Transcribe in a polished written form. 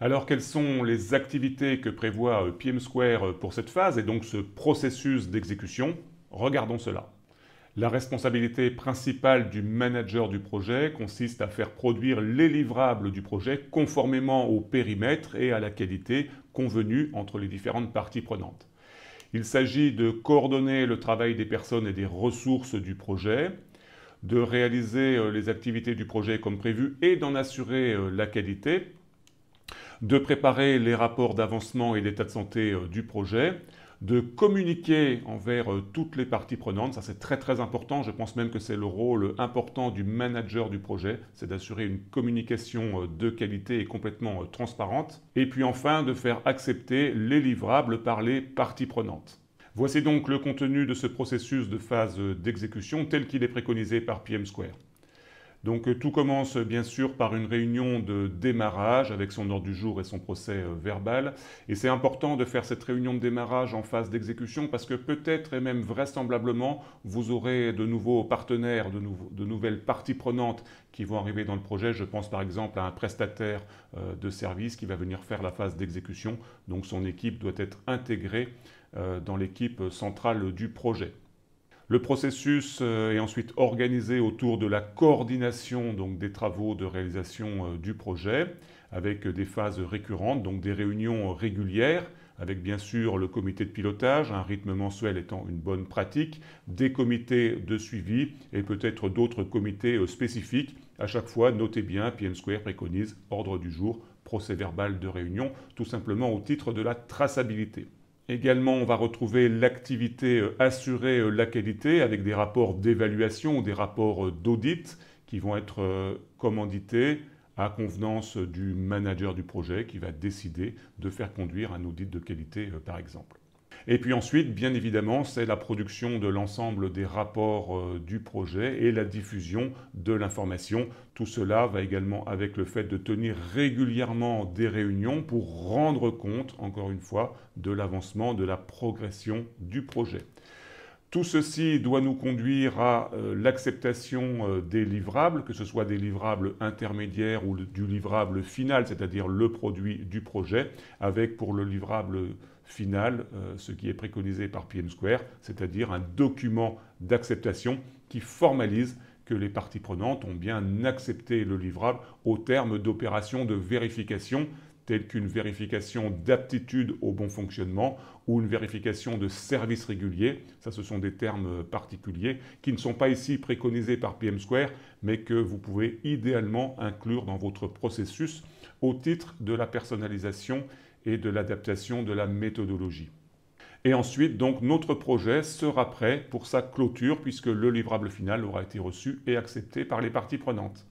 Alors, quelles sont les activités que prévoit PM Square pour cette phase et donc ce processus d'exécution? Regardons cela. La responsabilité principale du manager du projet consiste à faire produire les livrables du projet conformément au périmètre et à la qualité convenue entre les différentes parties prenantes. Il s'agit de coordonner le travail des personnes et des ressources du projet, de réaliser les activités du projet comme prévu et d'en assurer la qualité, de préparer les rapports d'avancement et d'état de santé du projet, de communiquer envers toutes les parties prenantes, ça c'est très important, je pense même que c'est le rôle important du manager du projet, c'est d'assurer une communication de qualité et complètement transparente, et puis enfin de faire accepter les livrables par les parties prenantes. Voici donc le contenu de ce processus de phase d'exécution tel qu'il est préconisé par PM Square. Donc tout commence bien sûr par une réunion de démarrage avec son ordre du jour et son procès verbal. Et c'est important de faire cette réunion de démarrage en phase d'exécution parce que peut-être et même vraisemblablement, vous aurez de nouveaux partenaires, de nouvelles parties prenantes qui vont arriver dans le projet. Je pense par exemple à un prestataire de service qui va venir faire la phase d'exécution. Donc son équipe doit être intégrée dans l'équipe centrale du projet. Le processus est ensuite organisé autour de la coordination donc, des travaux de réalisation du projet avec des phases récurrentes, donc des réunions régulières avec bien sûr le comité de pilotage, un rythme mensuel étant une bonne pratique, des comités de suivi et peut-être d'autres comités spécifiques. À chaque fois, notez bien, PM Square préconise ordre du jour, procès verbal de réunion, tout simplement au titre de la traçabilité. Également, on va retrouver l'activité assurer la qualité avec des rapports d'évaluation ou des rapports d'audit qui vont être commandités à convenance du manager du projet qui va décider de faire conduire un audit de qualité par exemple. Et puis ensuite, bien évidemment, c'est la production de l'ensemble des rapports du projet et la diffusion de l'information. Tout cela va également avec le fait de tenir régulièrement des réunions pour rendre compte, encore une fois, de l'avancement, de la progression du projet. Tout ceci doit nous conduire à l'acceptation des livrables, que ce soit des livrables intermédiaires ou du livrable final, c'est-à-dire le produit du projet, avec pour le livrable final ce qui est préconisé par PM Square, c'est-à-dire un document d'acceptation qui formalise que les parties prenantes ont bien accepté le livrable au terme d'opérations de vérification telles qu'une vérification d'aptitude au bon fonctionnement ou une vérification de service régulier. Ça, ce sont des termes particuliers qui ne sont pas ici préconisés par PM Square, mais que vous pouvez idéalement inclure dans votre processus au titre de la personnalisation et de l'adaptation de la méthodologie. Et ensuite, donc, notre projet sera prêt pour sa clôture puisque le livrable final aura été reçu et accepté par les parties prenantes.